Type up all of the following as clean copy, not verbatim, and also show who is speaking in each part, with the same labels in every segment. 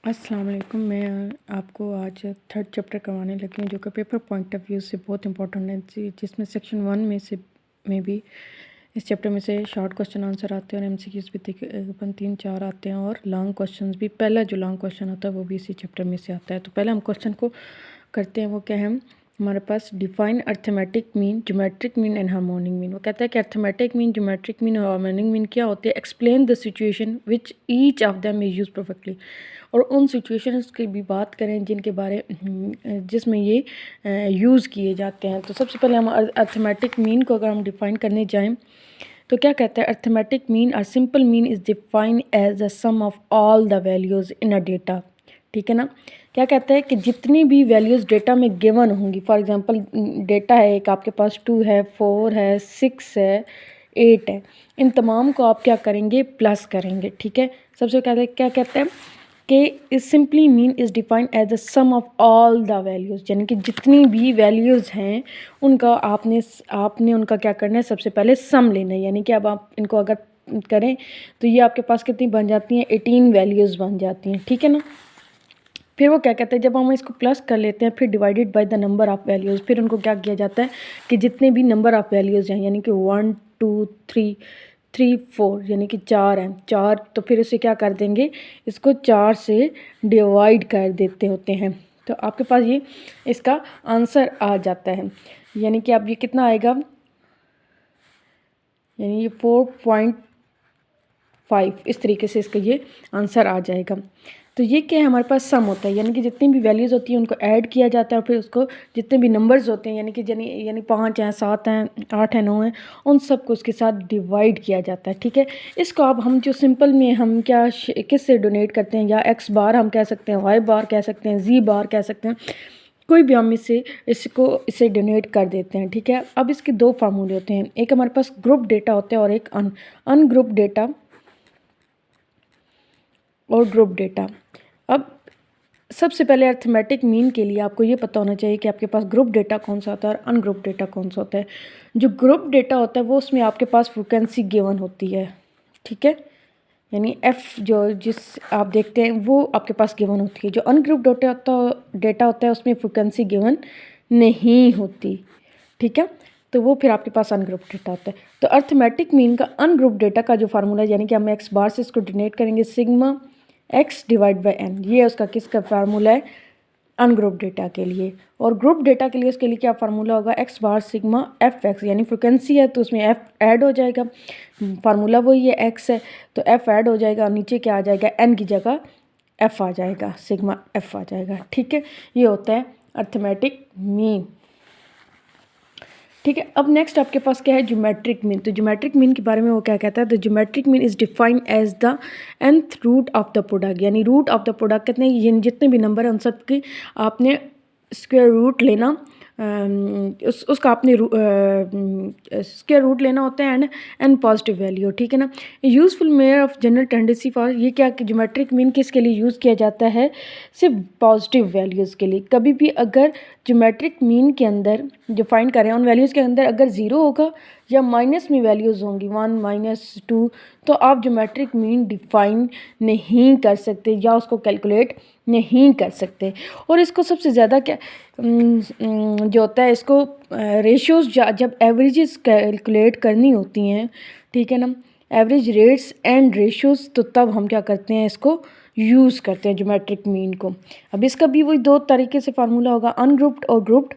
Speaker 1: अस्सलाम वालेकुम। मैं आपको आज थर्ड चैप्टर करवाने लगी हूँ जो कि पेपर पॉइंट ऑफ व्यू से बहुत इंपॉर्टेंट है, जिसमें सेक्शन 1 में भी इस चैप्टर में से शॉर्ट क्वेश्चन आंसर आते हैं और एमसीक्यूज भी तकरीबन 3-4 आते हैं और लॉन्ग क्वेश्चंस भी। पहला जो लॉन्ग क्वेश्चन होता है वो भी इसी चैप्टर में से आता है। तो पहले हम क्वेश्चन को करते हैं। वो क्या है हमारे पास, define arithmetic mean, geometric mean and harmonic mean. वो कहता है कि अर्थमेटिक मीन, ज्योमेट्रिक मीन और हार्मोनिक मीन क्या होती है। Explain the situation which each of them is use perfectly. और उन सिचुएशंस की भी बात करें जिनके बारे जिसमें ये यूज़ किए जाते हैं। तो सबसे पहले हम अर्थमेटिक मीन को अगर हम डिफ़ाइन करने जाएं तो क्या कहते हैं, अर्थमेटिक मीन और simple mean is defined as the sum of all the values in a data. ठीक है ना। क्या कहते हैं कि जितनी भी वैल्यूज़ डेटा में गिवन होंगी, फॉर एग्जांपल डेटा है एक, आपके पास 2 है, 4 है, 6 है, 8 है, इन तमाम को आप क्या करेंगे, प्लस करेंगे। ठीक है। सबसे पहले क्या कहते हैं कि is simply mean is defined as the sum of all the values, यानी कि जितनी भी वैल्यूज़ हैं उनका आपने उनका क्या करना है, सबसे पहले सम लेना है। यानी कि अब आप इनको अगर करें तो ये आपके पास कितनी बन जाती हैं, 18 वैल्यूज़ बन जाती हैं। ठीक है ना। फिर वो क्या कहते हैं, जब हम इसको प्लस कर लेते हैं फिर divided by the number of values, फिर उनको क्या किया जाता है कि जितने भी नंबर ऑफ़ वैल्यूज़ हैं, यानी कि 1 2 3 4, यानी कि 4 हैं, 4, तो फिर इसे क्या कर देंगे, इसको 4 से डिवाइड कर देते होते हैं। तो आपके पास ये इसका आंसर आ जाता है। यानी कि अब ये कितना आएगा, यानी ये 4.5, इस तरीके से इसका ये आंसर आ जाएगा। तो ये क्या है, हमारे पास सम होता है, यानी कि जितनी भी वैल्यूज़ होती हैं उनको ऐड किया जाता है और फिर उसको जितने भी नंबर्स होते हैं, यानी 5 हैं, 7 हैं, 8 हैं, 9 हैं, उन सबको उसके साथ डिवाइड किया जाता है। ठीक है। इसको अब हम जो सिंपल में हम क्या किससे डोनेट करते हैं, या एक्स बार हम कह सकते हैं, वाई बार कह सकते हैं, जी बार कह सकते हैं, कोई भी हम इसे डोनेट कर देते हैं। ठीक है। अब इसके दो फार्मूले होते हैं, एक हमारे पास ग्रुप डेटा होता है और एक अनग्रुप डेटा और ग्रुप डेटा। अब सबसे पहले अर्थमेटिक मीन के लिए आपको ये पता होना चाहिए कि आपके पास ग्रुप डेटा कौन सा होता है और अनग्रुप डेटा कौन सा होता है। जो ग्रुप डेटा होता है वो उसमें आपके पास फ्रीक्वेंसी गिवन होती है। ठीक है। यानी एफ़ जो जिस आप देखते हैं वो आपके पास गिवन होती है। जो अनग्रुप डेटा होता है उसमें फ्रीक्वेंसी गिवन नहीं होती। ठीक है। तो वो फिर आपके पास अनग्रुप डेटा होता है। तो अर्थमेटिक मीन का अनग्रुप डेटा का जो फार्मूला है, यानी कि हम एक्स बार से इसको डिनोट करेंगे sigma x divide by n, ये उसका किसका फार्मूला है, अनग्रुप डेटा के लिए। और ग्रुप डेटा के लिए उसके लिए क्या फार्मूला होगा, एक्स बार सिग्मा एफ एक्स, यानी फ्रिक्वेंसी है तो उसमें एफ ऐड हो जाएगा, फार्मूला वही है, एक्स है तो एफ ऐड हो जाएगा और नीचे क्या आ जाएगा, एन की जगह एफ आ जाएगा, सिग्मा एफ आ जाएगा। ठीक है। ये होता है अर्थमेटिक मीन। ठीक है। अब नेक्स्ट आपके पास क्या है, ज्योमेट्रिक मीन। तो ज्योमेट्रिक मीन के बारे में वो क्या कहता है, the geometric mean is defined as the nth root of the product, यानी रूट ऑफ द प्रोडक्ट कितने, ये जितने भी नंबर हैं उन सब की आपने स्क्वायर रूट लेना, उसका आपने स्क्वायर रूट लेना होता है एंड पॉजिटिव वैल्यू। ठीक है ना। Useful mayor of general tendency for, ये क्या कि ज्योमेट्रिक मीन किसके लिए यूज़ किया जाता है, सिर्फ पॉजिटिव वैल्यूज़ के लिए। कभी भी अगर ज्योमेट्रिक मीन के अंदर जो फाइंड करें उन वैल्यूज़ के अंदर अगर ज़ीरो होगा या माइनस में वैल्यूज़ होंगी 1 -2, तो आप ज्योमेट्रिक मीन डिफाइन नहीं कर सकते या उसको कैलकुलेट नहीं कर सकते। और इसको सबसे ज़्यादा क्या जो होता है, इसको रेशियोज़ जब एवरेजेस कैलकुलेट करनी होती हैं, ठीक है ना, एवरेज रेट्स एंड रेशियोज़, तो तब हम क्या करते हैं, इसको यूज़ करते हैं ज्योमेट्रिक मीन को। अब इसका भी वही दो तरीके से फार्मूला होगा, अनग्रुप्ड और ग्रुप्ड।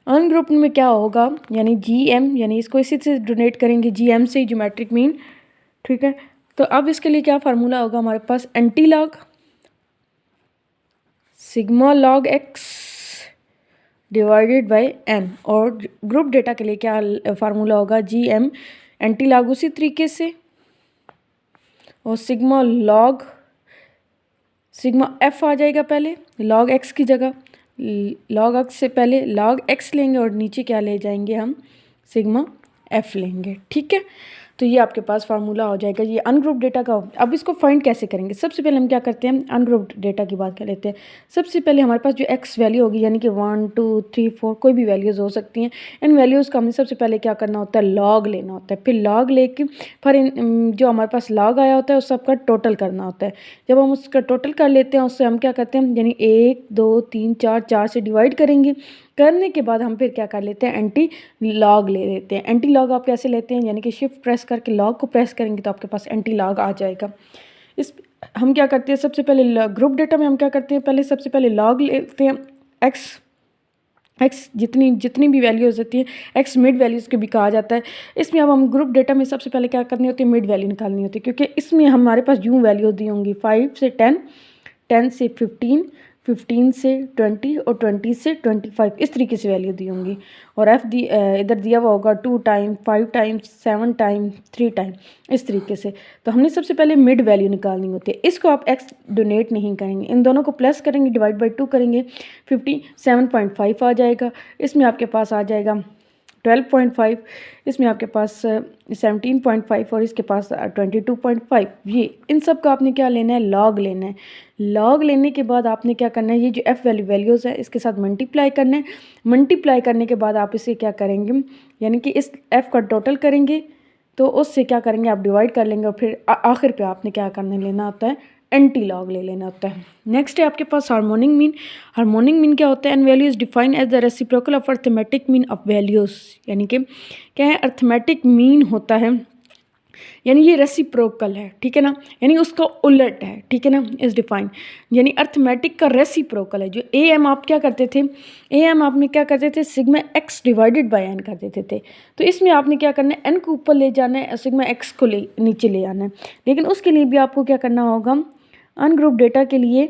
Speaker 1: अनग्रुप्ड में क्या होगा, यानी GM, यानी इसको इसी से डोनेट करेंगे, GM से ज्योमेट्रिक मीन। ठीक है। तो अब इसके लिए क्या फार्मूला होगा हमारे पास, anti log sigma log x divided by n. और ग्रुप डेटा के लिए क्या फार्मूला होगा, GM एंटी लॉग उसी तरीके से, और सिग्मा एफ आ जाएगा पहले लॉग एक्स की जगह, लॉग एक्स से पहले लॉग एक्स लेंगे और नीचे क्या ले जाएंगे हम, सिग्मा एफ लेंगे। ठीक है। तो ये आपके पास फार्मूला हो जाएगा ये अनग्रुप डेटा का। अब इसको फाइंड कैसे करेंगे? सबसे पहले हम क्या करते हैं, अनग्रुप डेटा की बात कर लेते हैं। सबसे पहले हमारे पास जो एक्स वैल्यू होगी, यानी कि 1 2 3 4 कोई भी वैल्यूज़ हो सकती हैं। इन वैल्यूज़ का हमें सबसे पहले क्या करना होता है, लॉग लेना होता है। फिर लॉग लेके फिर जो हमारे पास लॉग आया होता है उस सबका टोटल करना होता है। जब हम उसका टोटल कर लेते हैं उससे हम क्या करते हैं, यानी 1 2 3 4 से डिवाइड करेंगे। करने के बाद हम फिर क्या कर लेते हैं, एंटी लॉग ले लेते हैं। एंटी लॉग आप कैसे लेते हैं, यानी कि शिफ्ट प्रेस करके लॉग को प्रेस करेंगे तो आपके पास एंटी लॉग आ जाएगा। इस हम क्या करते हैं, सबसे पहले ग्रुप डेटा में हम क्या करते हैं, पहले सबसे पहले लॉग लेते हैं। एक्स जितनी भी वैल्यूज़ होती है, एक्स मिड वैल्यूज़ के भी कहा जाता है। इसमें अब हम ग्रुप डेटा में सबसे पहले क्या करनी होती है, मिड वैल्यू निकालनी होती है, क्योंकि इसमें हमारे पास यूँ वैल्यू दी होंगी 5 से 10, 10 से 15, 15 से 20 और 20 से 25, इस तरीके से वैल्यू दी होंगी। और इधर दिया हुआ होगा 2 टाइम, 5 टाइम, 7 टाइम, 3 टाइम, इस तरीके से। तो हमने सबसे पहले मिड वैल्यू निकालनी होती है। इसको आप एक्स डोनेट नहीं करेंगे, इन दोनों को प्लस करेंगे, डिवाइड बाई 2 करेंगे, 57.5 आ जाएगा। इसमें आपके पास आ जाएगा 12.5, इसमें आपके पास 17.5 और इसके पास 22.5। ये इन सब का आपने क्या लेना है, लॉग लेना है। लॉग लेने के बाद आपने क्या करना है, ये जो एफ वैल्यूज़ है इसके साथ मल्टीप्लाई करना है। मल्टीप्लाई करने के बाद आप इसे क्या करेंगे, यानी कि इस एफ़ का टोटल करेंगे तो उससे क्या करेंगे, आप डिवाइड कर लेंगे और फिर आखिर पे आपने क्या करने लेना होता है, एंटी लॉग ले लेना होता है। नेक्स्ट है आपके पास हार्मोनिक मीन। हार्मोनिक मीन क्या होता है, n value is defined as the reciprocal of arithmetic mean of values. यानी कि क्या है, अर्थमेटिक मीन होता है, यानी ये रेसिप्रोकल है, ठीक है ना, यानी उसका उलट है, ठीक है ना, इज डिफाइंड, यानी अर्थमेटिक का रेसिप्रोकल है। जो ए एम आप क्या करते थे, ए एम आपने क्या करते थे, sigma x divided by n कर देते थे। तो इसमें आपने क्या करना है, एन को ऊपर ले जाना है, सिग्मा एक्स को नीचे ले आना है। लेकिन उसके लिए भी आपको क्या करना होगा, अनग्रुप डेटा के लिए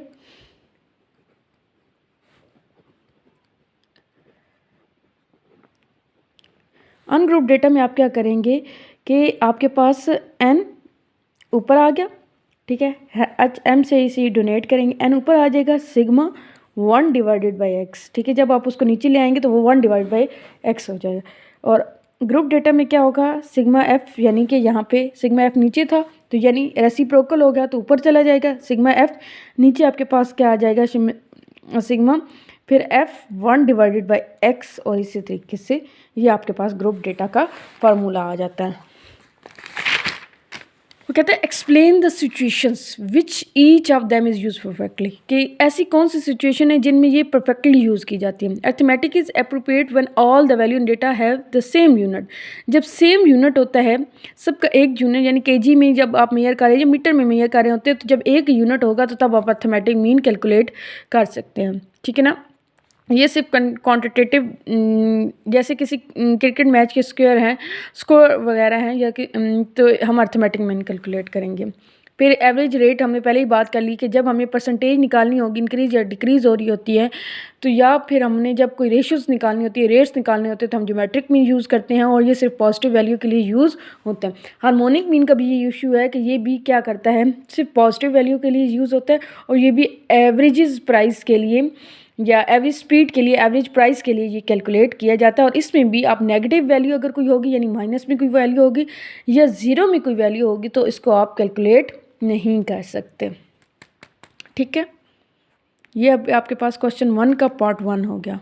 Speaker 1: अनग्रुप डेटा में आप क्या करेंगे कि आपके पास एन ऊपर आ गया, ठीक है, एच एम से इसे डोनेट करेंगे, एन ऊपर आ जाएगा, सिग्मा 1 डिवाइडेड बाई एक्स, ठीक है। जब आप उसको नीचे ले आएंगे तो वो 1 डिवाइड बाई एक्स हो जाएगा। और ग्रुप डेटा में क्या होगा, सिग्मा एफ, यानी कि यहाँ पे सिग्मा एफ नीचे था तो यानी रेसिप्रोकल हो गया तो ऊपर चला जाएगा, सिग्मा एफ नीचे आपके पास क्या आ जाएगा, सिग्मा फिर एफ 1 डिवाइडेड बाई एक्स, और इसी तरीके से ये आपके पास ग्रुप डेटा का फार्मूला आ जाता है। वो कहते हैं explain the situations which each of them is use perfectly, कि ऐसी कौन सी सिचुएशन है जिनमें ये परफेक्टली यूज़ की जाती है। Arithmetic is appropriate when all the value in data have the same unit. जब सेम यूनिट होता है, सबका एक यूनिट, यानी केजी में जब आप मेजर कर रहे हैं या मीटर में मेजर कर रहे होते हैं, तो जब एक यूनिट होगा तो तब आप अर्थमेटिक मीन कैलकुलेट कर सकते हैं, ठीक है ना। ये सिर्फ क्वांटिटेटिव, जैसे किसी क्रिकेट मैच के स्कोर वगैरह हैं या कि तो हम अर्थमेटिक मीन कैलकुलेट करेंगे। फिर एवरेज रेट हमने पहले ही बात कर ली कि जब हमें परसेंटेज निकालनी होगी, इंक्रीज या डिक्रीज़ हो रही होती है, तो या फिर हमने जब कोई रेशियोज़ निकालनी होती है, रेट्स निकालने होते हैं, तो हम ज्योमेट्रिक मीन यूज़ करते हैं, और ये सिर्फ पॉजिटिव वैल्यू के लिए यूज़ होता है। हार्मोनिक मीन का भी ये इशू है कि ये भी क्या करता है, सिर्फ पॉजिटिव वैल्यू के लिए यूज़ होता है, और ये भी एवरेजेस प्राइस के लिए या एवरेज स्पीड के लिए, एवरेज प्राइस के लिए ये कैलकुलेट किया जाता है। और इसमें भी आप नेगेटिव वैल्यू अगर कोई होगी, यानी माइनस में कोई वैल्यू होगी या ज़ीरो में कोई वैल्यू होगी, तो इसको आप कैलकुलेट नहीं कर सकते, ठीक है। ये अब आपके पास क्वेश्चन 1 का पार्ट 1 हो गया।